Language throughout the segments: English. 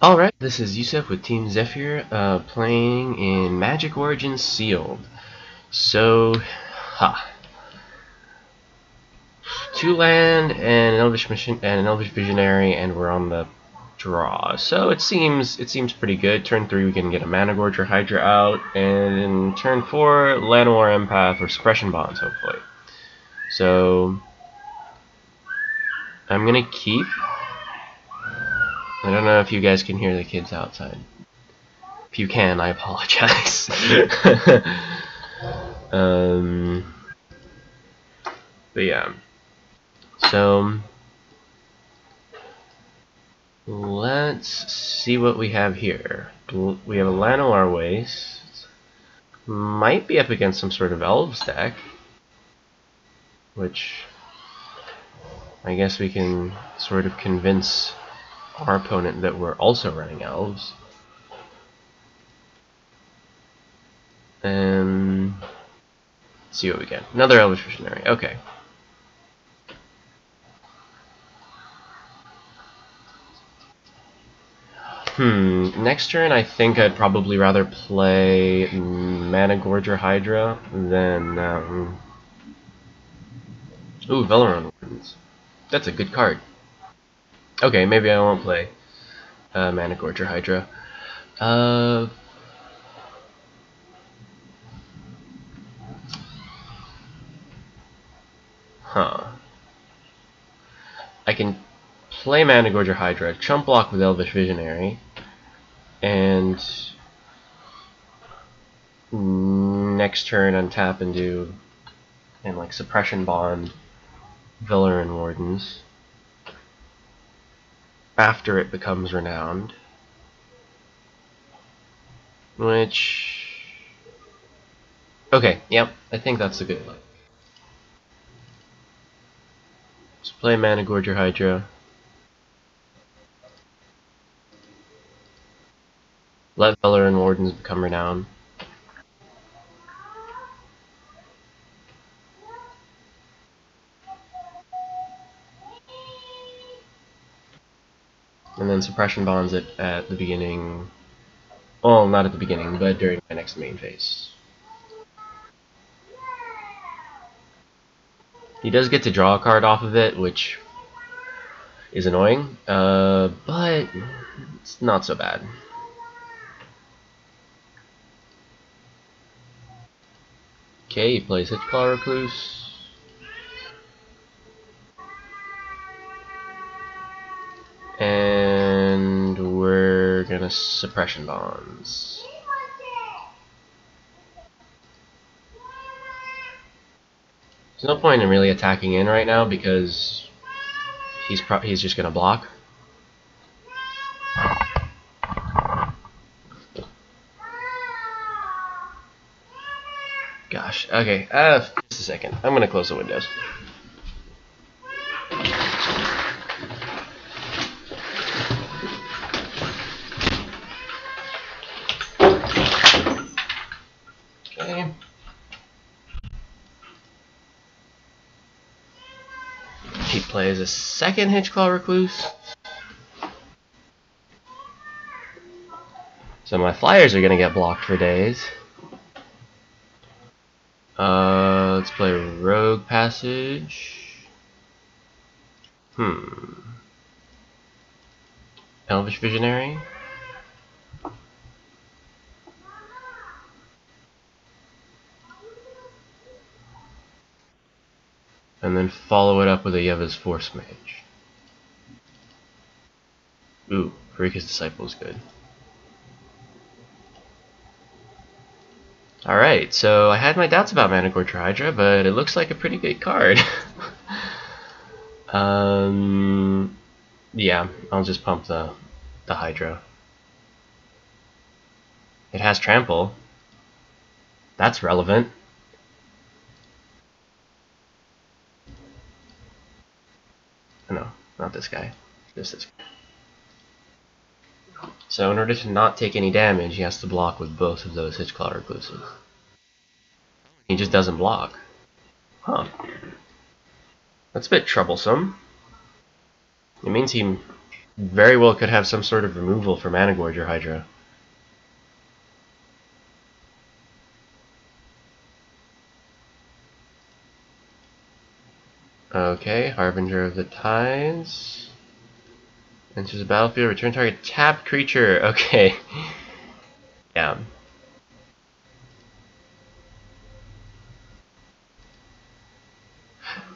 Alright, this is Yusuf with Team Zephyr, playing in Magic Origins Sealed. So, two land and an Elvish Visionary, and we're on the draw. So it seems pretty good. Turn 3 we can get a Mana Gorge or Hydra out, and in turn 4, Llanowar Empath or Suppression Bonds, hopefully. So I'm gonna keep. I don't know if you guys can hear the kids outside. If you can, I apologize. But yeah. So let's see what we have here. We have a Llanowar Waste. Might be up against some sort of Elves deck, which I guess we can sort of convince our opponent that we're also running Elves. And let's see what we get. Another Elvish Visionary. Okay. Next turn I think I'd probably rather play Mana Gorge or Hydra than ooh, Velaron Wardens. That's a good card. Okay, maybe I won't play Mana Gorge or Hydra. I can play Mana Gorge or Hydra, chump block with Elvish Visionary, and next turn untap and do like Suppression Bond Velaron Wardens after it becomes Renowned, which okay, yep, I think that's a good one. Let's play Mana Gorge or Hydra. Let Velaron Wardens become Renowned. And then Suppression Bonds it at the beginning. Well, not at the beginning, but during my next main phase. He does get to draw a card off of it, which is annoying, but it's not so bad. Okay, he plays Hitchclaw Recluse. And we're gonna Suppression Bonds. There's no point in really attacking in right now because he's just gonna block. Gosh, okay, just a second. I'm gonna close the windows. Okay. He plays a second Hitchclaw Recluse. So my flyers are gonna get blocked for days. Let's play Rogue Passage. Elvish Visionary. And then follow it up with a Yeva's Force Mage. Ooh, Parika's Disciple is good. Alright, so I had my doubts about Mana Gorge or Hydra, but it looks like a pretty good card. Yeah, I'll just pump the Hydra. It has Trample. That's relevant. No, not this guy. Just this guy. So in order to not take any damage, he has to block with both of those Hitchclaw Recluses. He just doesn't block. Huh. That's a bit troublesome. It means he very well could have some sort of removal for Mana Gorge or Hydra. Okay, Harbinger of the Tides. Enters the battlefield, return target tapped creature. Okay. Yeah.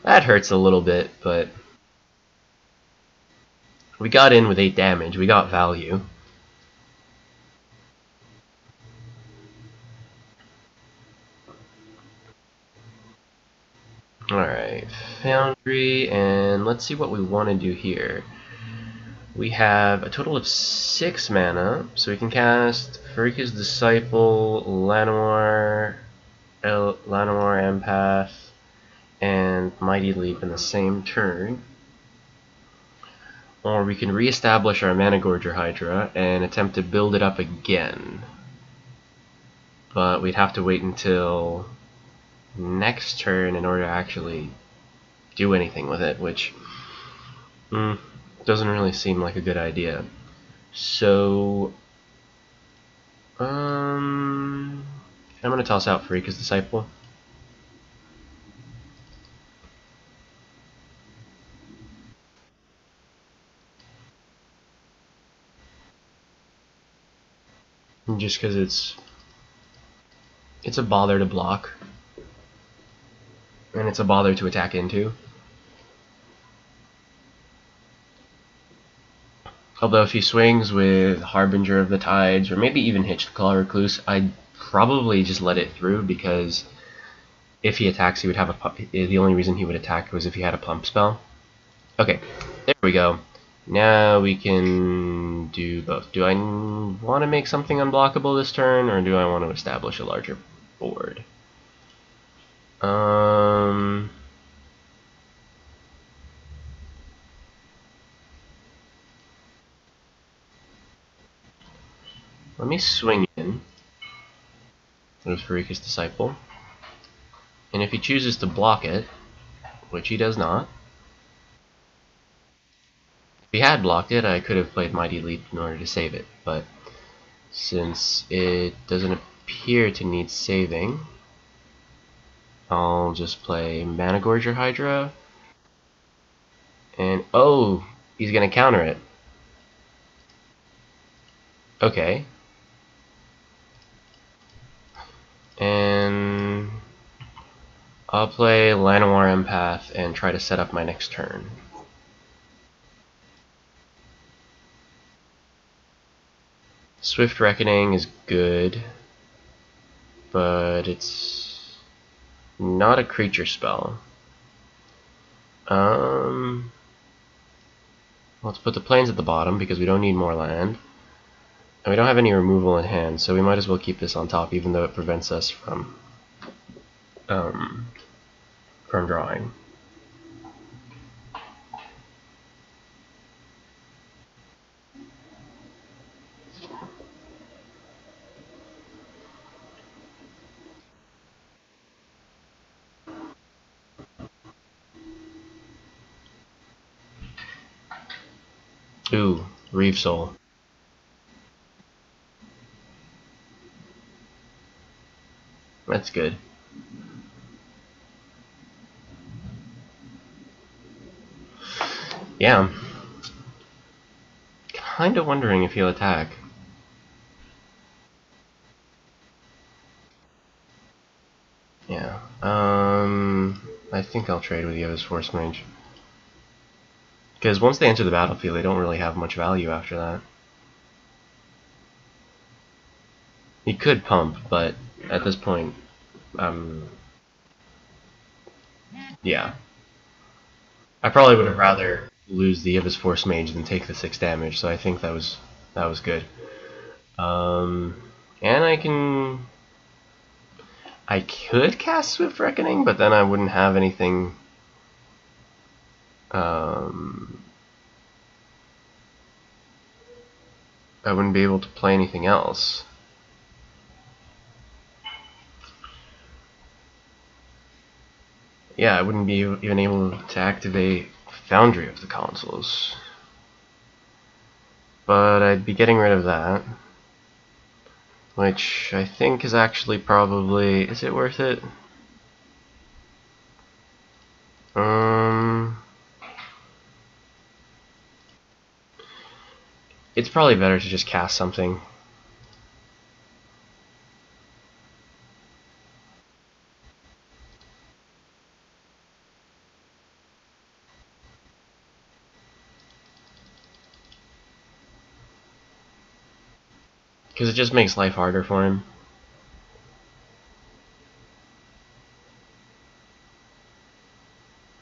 That hurts a little bit, but we got in with 8 damage. We got value. Alright, Foundry, and let's see what we want to do here. We have a total of 6 mana, so we can cast Farika's Disciple, Llanowar, Empath, and Mighty Leap in the same turn. Or we can reestablish our Mana Gorger Hydra and attempt to build it up again. But we'd have to wait until next turn in order to actually do anything with it, which doesn't really seem like a good idea. So, I'm gonna toss out Farika's Disciple. Just because it's a bother to block, and it's a bother to attack into. Although if he swings with Harbinger of the Tides, or maybe even Hitched Claw Recluse, I'd probably just let it through, because if he attacks, he would have the only reason he would attack was if he had a pump spell. Okay, there we go. Now we can do both. Do I want to make something unblockable this turn, or do I want to establish a larger board? Let me swing in with Farika's Disciple. And if he chooses to block it, which he does not, if he had blocked it, I could have played Mighty Leap in order to save it, but since it doesn't appear to need saving, I'll just play Mana Gorger Hydra, and oh, he's gonna counter it. Okay. And I'll play Llanowar Empath and try to set up my next turn. Swift Reckoning is good, but it's not a creature spell. Let's put the plains at the bottom because we don't need more land. And we don't have any removal in hand, so we might as well keep this on top even though it prevents us from drawing. Ooh, Reeve Soul. That's good. Yeah. Kinda wondering if he'll attack. Yeah. I think I'll trade with Yoda's Force Mage. Because once they enter the battlefield, they don't really have much value after that. He could pump, but at this point, yeah. I probably would have rather lose the Ibis Force Mage than take the 6 damage, so I think that was good. And I could cast Swift Reckoning, but then I wouldn't have anything. I wouldn't be able to play anything else. Yeah, I wouldn't be even able to activate Foundry of the Consoles. but I'd be getting rid of that, which I think is actually probably, is it worth it? It's probably better to just cast something. Because it just makes life harder for him.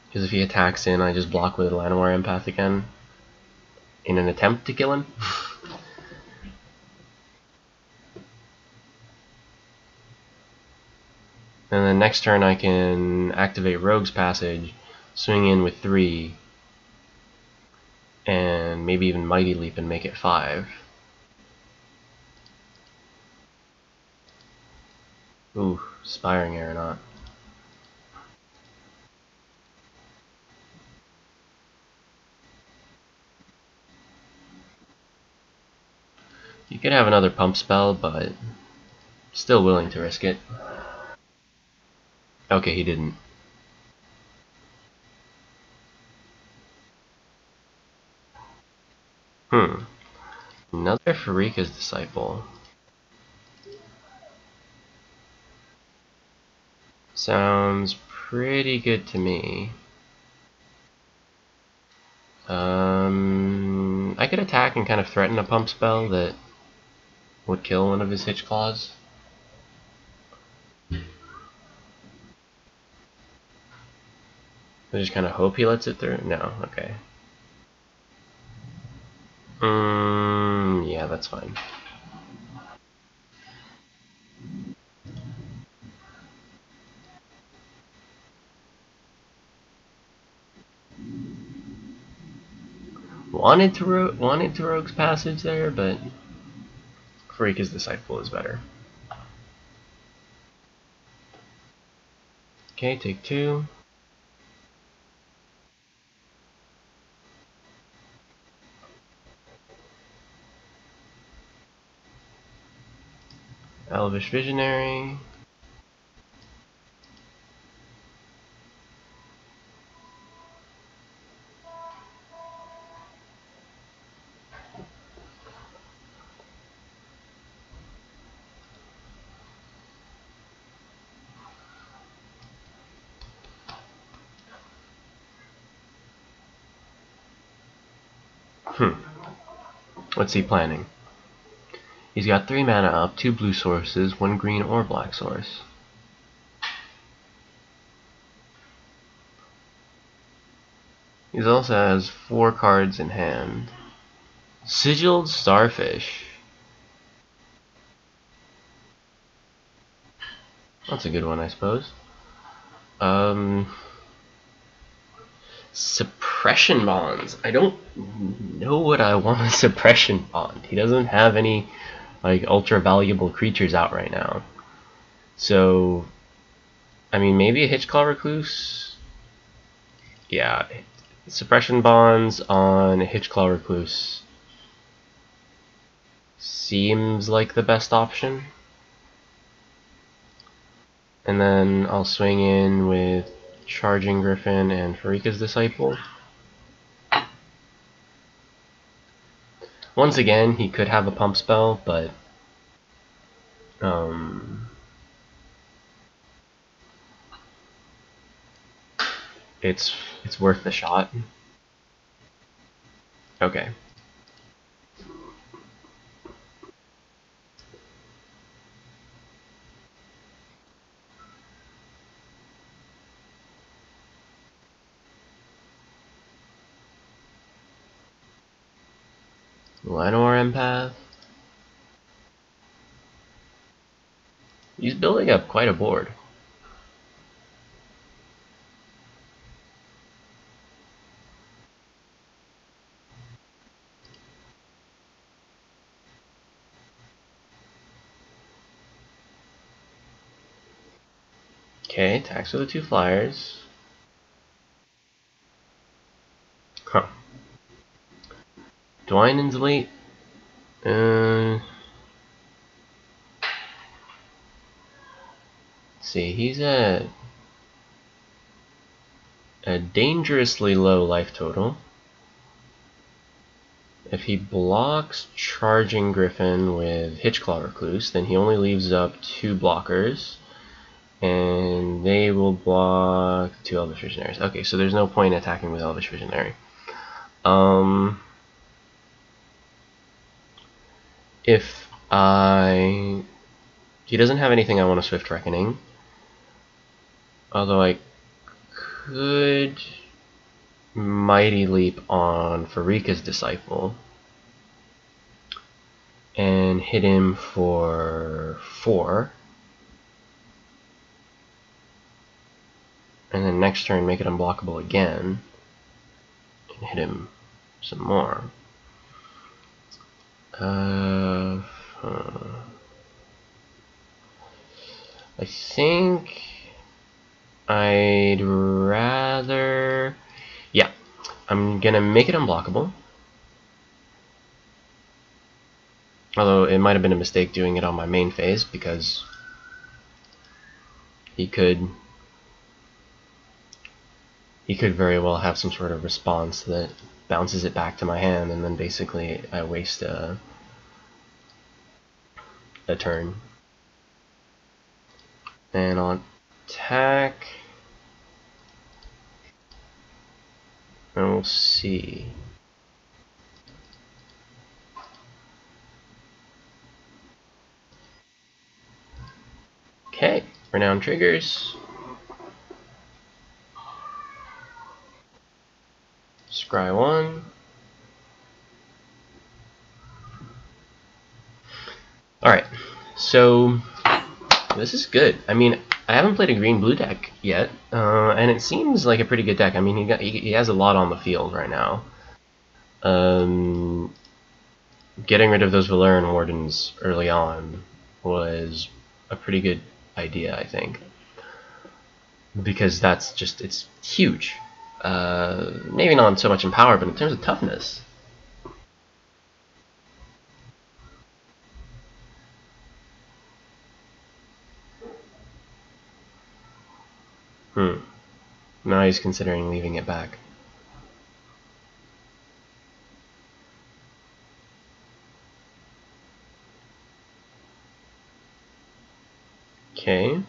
Because if he attacks in, I just block with a Llanowar Empath again. In an attempt to kill him. And then next turn I can activate Rogue's Passage, swing in with 3, and maybe even Mighty Leap and make it 5. Ooh, Spiring Aeronaut. You could have another pump spell, but still willing to risk it. Okay, he didn't. Another Farika's Disciple. Sounds pretty good to me. I could attack and kind of threaten a pump spell that would kill one of his Hitch Claws. I just kind of hope he lets it through. No, okay. Yeah, that's fine. Wanted to Rogue's Passage there, but Farika's Disciple is better. Okay, take 2. Elvish Visionary. What's he planning? He's got 3 mana up, 2 blue sources, 1 green or black source. He also has 4 cards in hand. Sigiled Starfish. That's a good one, I suppose. Suppression Bonds. I don't know what I want a Suppression Bond. He doesn't have any like ultra valuable creatures out right now. So, I mean, maybe a Hitchclaw Recluse? Yeah, Suppression Bonds on a Hitchclaw Recluse seems like the best option. And then I'll swing in with Charging Griffin and Farika's Disciple. Once again, he could have a pump spell, but it's worth the shot. Okay. Llanowar Empath. He's building up quite a board. Okay, attacks with the 2 flyers. Huh. Dwynen's late. Let's see, he's at a dangerously low life total. If he blocks Charging Griffin with Hitchclaw Recluse, then he only leaves up 2 blockers, and they will block 2 Elvish Visionaries. Okay, so there's no point attacking with Elvish Visionary. If he doesn't have anything I want to Swift Reckoning, although I could Mighty Leap on Farika's Disciple and hit him for 4, and then next turn make it unblockable again and hit him some more. I think I'd rather, yeah, I'm gonna make it unblockable. Although it might have been a mistake doing it on my main phase, because he could very well have some sort of response that bounces it back to my hand, and then basically I waste a turn. And on attack, and we'll see. Okay, Renown triggers. Scry 1. Alright, so this is good. I mean, I haven't played a green-blue deck yet, and it seems like a pretty good deck. I mean, he has a lot on the field right now. Getting rid of those Valeran Wardens early on was a pretty good idea, I think, because that's just, it's huge. Maybe not so much in power, but in terms of toughness. Now he's considering leaving it back. Okay.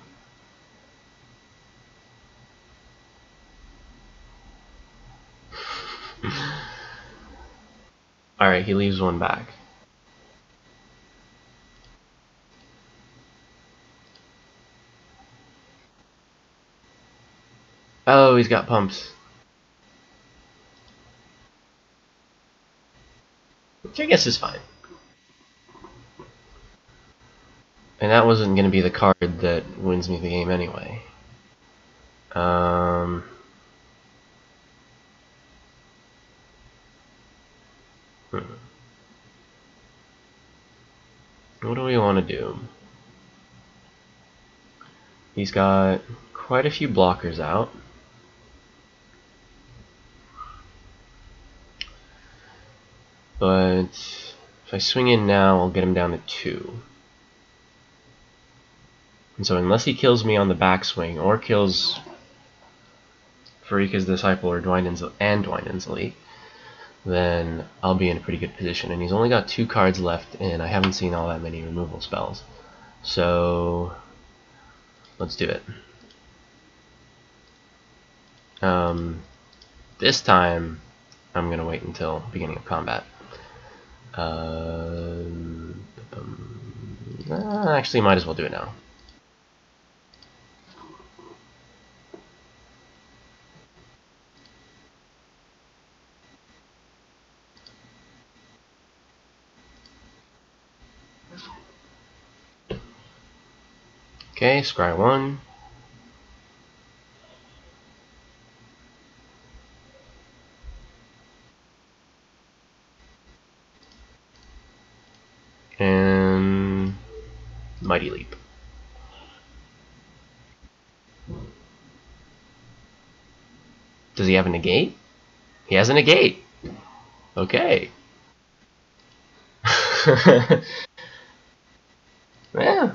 Alright, he leaves one back. Oh, he's got pumps. Which I guess is fine. And that wasn't going to be the card that wins me the game anyway. What do we want to do? He's got quite a few blockers out. But if I swing in now, I'll get him down to 2. And so unless he kills me on the backswing, or kills Farika's Disciple or Dwynen's Elite, then I'll be in a pretty good position. And he's only got 2 cards left, and I haven't seen all that many removal spells. So let's do it. This time, I'm going to wait until beginning of combat. Actually, might as well do it now. Okay, scry 1. And Mighty Leap. Does he have a negate? He has a negate. Okay. Yeah,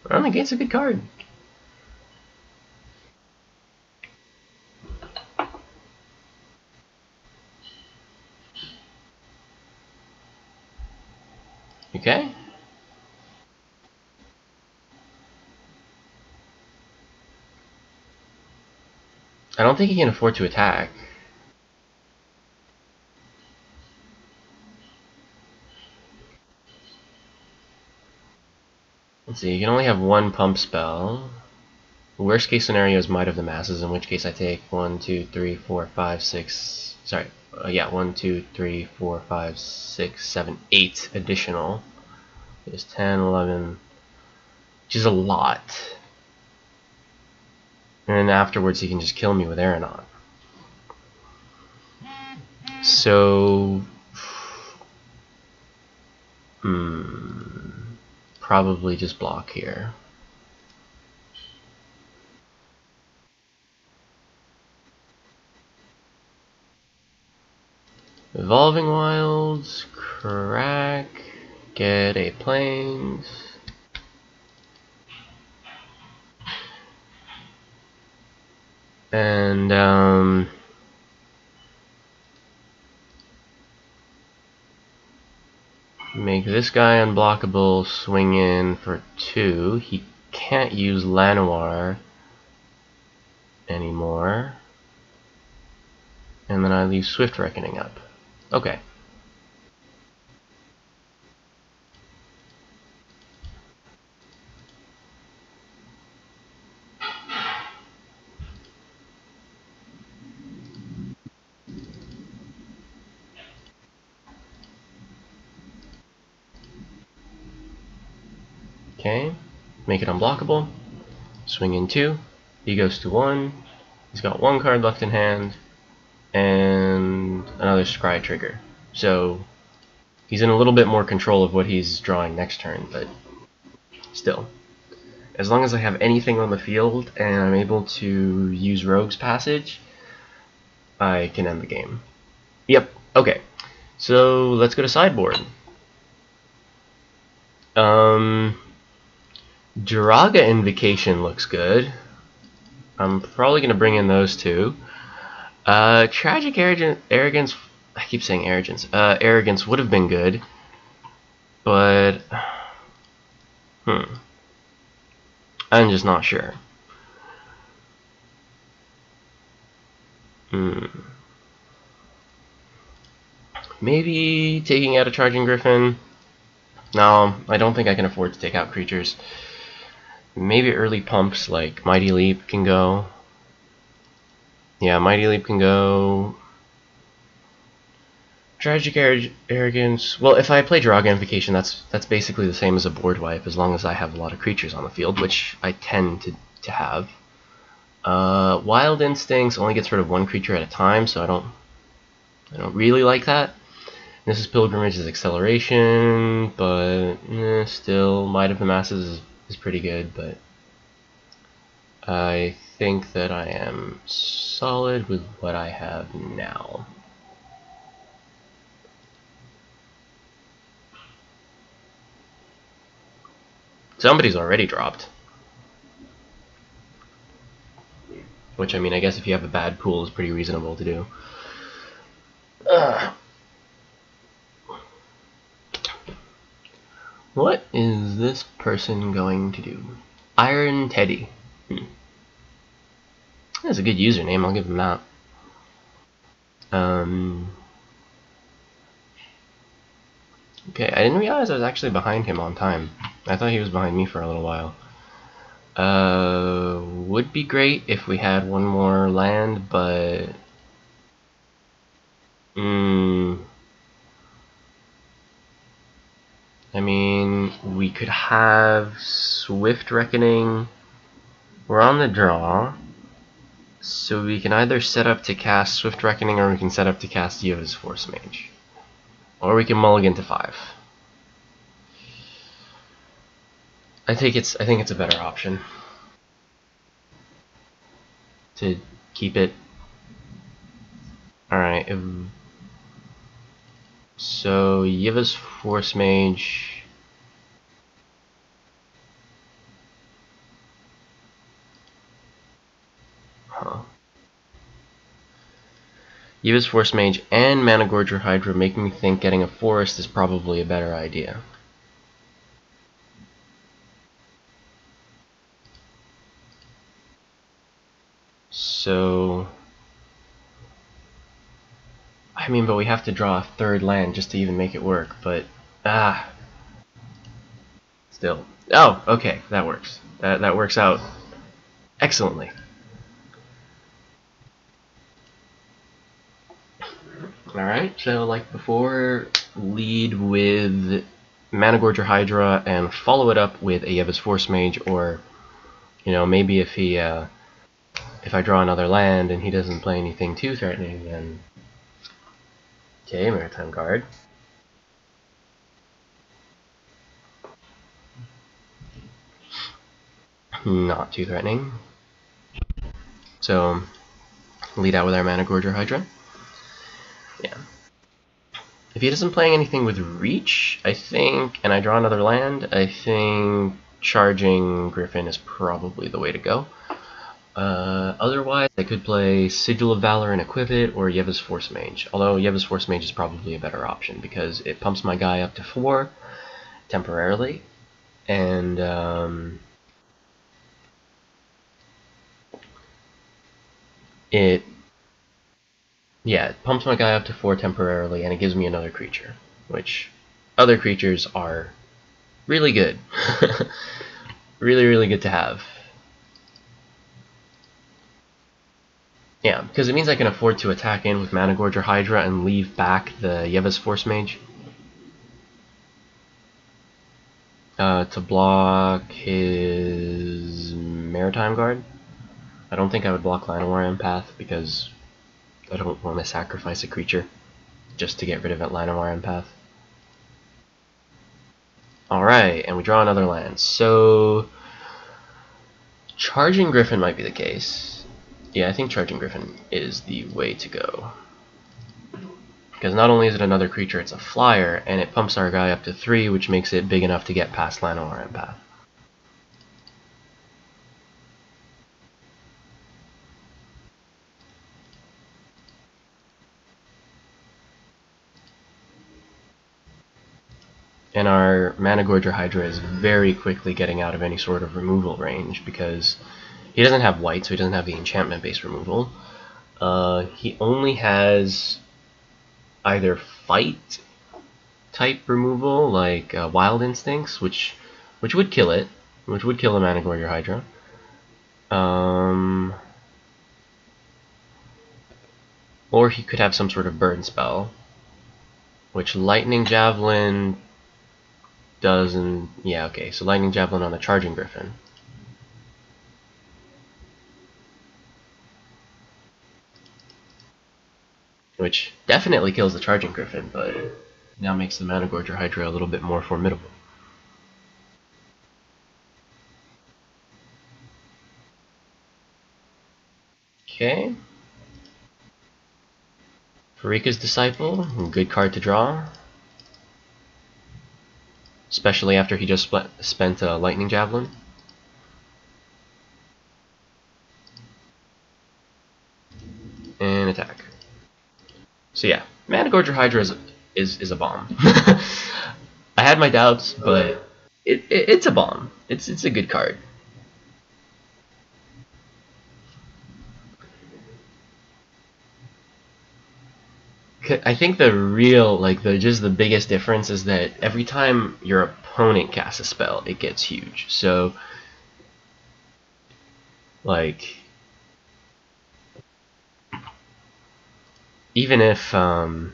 Run the Gate's a good card. Okay. I don't think he can afford to attack. Let's see, you can only have one pump spell. Worst case scenario is Might of the Masses, in which case I take 1, 2, 3, 4, 5, 6. Sorry, yeah, 1, 2, 3, 4, 5, 6, 7, 8 additional. There's 10, 11, which is a lot. And then afterwards he can just kill me with Aeronaut. So, probably just block here. Evolving Wilds, crack, get a Plains. And, make this guy unblockable, swing in for 2. He can't use Lanoir anymore. And then I leave Swift Reckoning up. Okay. Okay. Make it unblockable. Swing in 2. He goes to 1. He's got 1 card left in hand. And another Scry trigger. So he's in a little bit more control of what he's drawing next turn, but still. As long as I have anything on the field and I'm able to use Rogue's Passage, I can end the game. Yep, okay. So let's go to sideboard. Jiraga Invocation looks good. I'm probably going to bring in those two. Tragic Arrogance, I keep saying Arrogance. Arrogance would have been good, but I'm just not sure. Maybe taking out a Charging Griffin. No, I don't think I can afford to take out creatures. Maybe early pumps like Mighty Leap can go. Yeah, Mighty Leap can go. Tragic Arrogance. Well, if I play Jiraga Invocation, that's basically the same as a board wipe, as long as I have a lot of creatures on the field, which I tend to have. Wild Instincts only gets rid of 1 creature at a time, so I don't really like that. This is Pilgrimage's Acceleration, but still, Might of the Masses is pretty good, but I think that I am solid with what I have now. Somebody's already dropped. Which, I mean, I guess if you have a bad pool, is pretty reasonable to do. What is this person going to do? Iron Teddy. That's a good username, I'll give him that. Okay, I didn't realize I was actually behind him on time. I thought he was behind me for a little while. Would be great if we had one more land, but I mean, we could have Swift Reckoning. We're on the draw, so we can either set up to cast Swift Reckoning, or we can set up to cast Yoda's Force Mage, or we can mulligan to 5. I think it's a better option to keep it. All right. So Yiva's Force Mage. Huh. Yiva's Force Mage and Mana Gorger Hydra make me think getting a Forest is probably a better idea. So, I mean, but we have to draw a third land just to even make it work, but, still. Oh, okay, that works. That works out excellently. Alright, so like before, lead with Mana Gorger Hydra and follow it up with a Yiva's Force Mage, or, you know, maybe if he, if I draw another land and he doesn't play anything too threatening, then... Okay, Maritime Guard. Not too threatening. So, lead out with our Mana Gorger Hydra. Yeah. If he doesn't play anything with Reach, I think, and I draw another land, I think charging Griffin is probably the way to go. Otherwise, I could play Sigil of Valor and equip it, or Yiva's Force Mage. Although Yiva's Force Mage is probably a better option, because it pumps my guy up to 4 temporarily, and it pumps my guy up to 4 temporarily, and it gives me another creature, which other creatures are really good. Really, really good to have. Yeah, because it means I can afford to attack in with Mana Gorger Hydra and leave back the Yiva's Force Mage. To block his Maritime Guard. I don't think I would block Llanowar Empath because I don't want to sacrifice a creature just to get rid of that Llanowar Empath. Alright, and we draw another land. So, Charging Griffin might be the case. Yeah, I think Charging Griffin is the way to go. Because not only is it another creature, it's a flyer, and it pumps our guy up to 3, which makes it big enough to get past Llanowar Empath. And our Mana Gorger Hydra is very quickly getting out of any sort of removal range, because he doesn't have white, so he doesn't have the enchantment-based removal. He only has either fight type removal, like Wild Instincts, which would kill it, which would kill a Mana Gorger Hydra. Or he could have some sort of burn spell, which Lightning Javelin doesn't. Yeah, okay, so Lightning Javelin on the Charging Griffin. Which definitely kills the Charging Griffin, but now makes the Mana Gorger Hydra a little bit more formidable. Okay. Pharika's Disciple, good card to draw. Especially after he just spent a Lightning Javelin. And attack. So yeah, Mana Gorger Hydra is a bomb. I had my doubts, but it's a bomb. It's a good card. I think the real, like, just the biggest difference is that every time your opponent casts a spell, it gets huge. So, like, even if, yeah,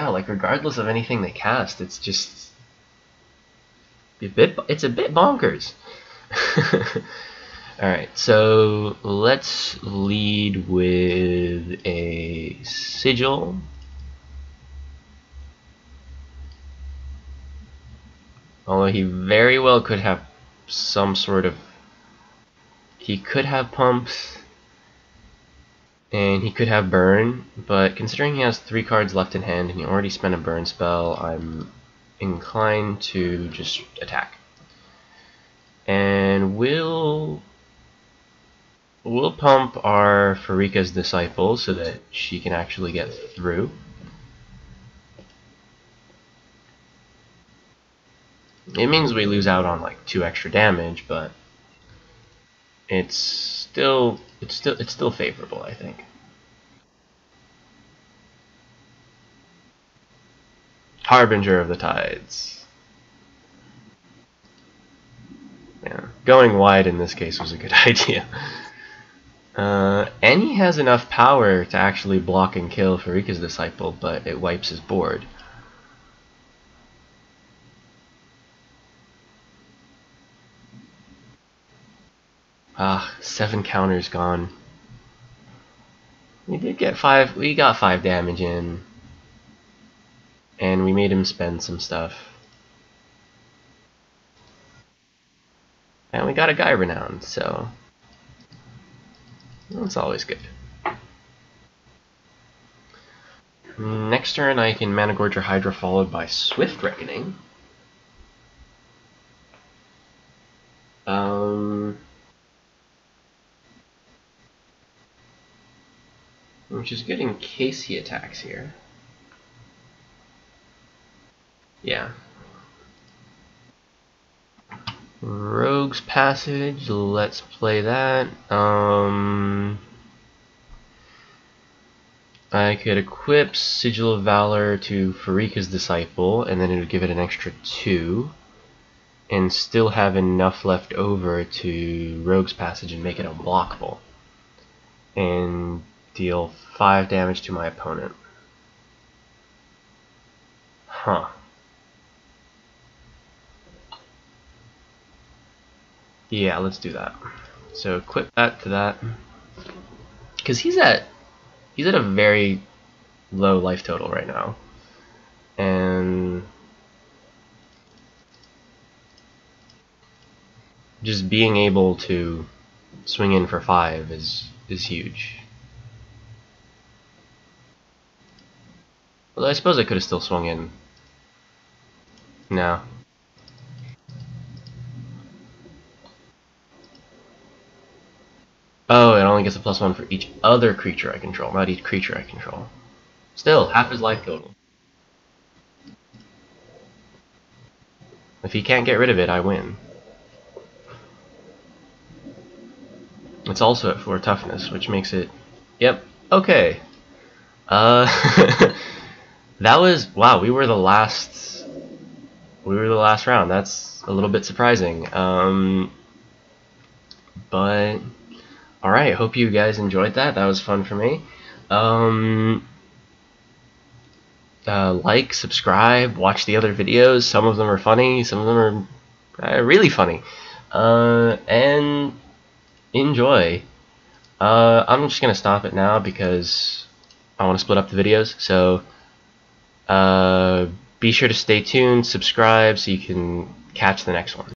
like, regardless of anything they cast, it's just it's a bit bonkers. Alright, so let's lead with a Sigil. Although he very well could have some sort of... He could have pumps, And he could have burn, but considering he has 3 cards left in hand and he already spent a burn spell, I'm inclined to just attack. And we'll pump our Farika's Disciple so that she can actually get through. It means we lose out on like 2 extra damage, but it's still favorable, I think. Harbinger of the Tides. Yeah, going wide in this case was a good idea. And he has enough power to actually block and kill Farika's Disciple, but it wipes his board. Ah, 7 counters gone. We did get 5. We got 5 damage in, and we made him spend some stuff. And we got a guy renowned, so that's always good. Next turn, I can Mana Gorger Hydra followed by Swift Reckoning. Which is good in case he attacks here. Yeah. Rogue's Passage, let's play that. I could equip Sigil of Valor to Farika's Disciple, and then it would give it an extra 2, and still have enough left over to Rogue's Passage and make it unblockable, and deal 5 damage to my opponent. Huh. Yeah, let's do that. So equip that to that, because he's at a very low life total right now, and just being able to swing in for 5 is huge. Although I suppose I could have still swung in. No. Oh, it only gets a +1 for each other creature I control, not each creature I control. Still, half his life total. If he can't get rid of it, I win. It's also at 4 toughness, which makes it... Yep, okay. That was... Wow, we were the last round. That's a little bit surprising. But... Alright, hope you guys enjoyed that. That was fun for me. Like, subscribe, watch the other videos. Some of them are funny, some of them are really funny. And enjoy. I'm just gonna stop it now because I want to split up the videos. So be sure to stay tuned, subscribe so you can catch the next one.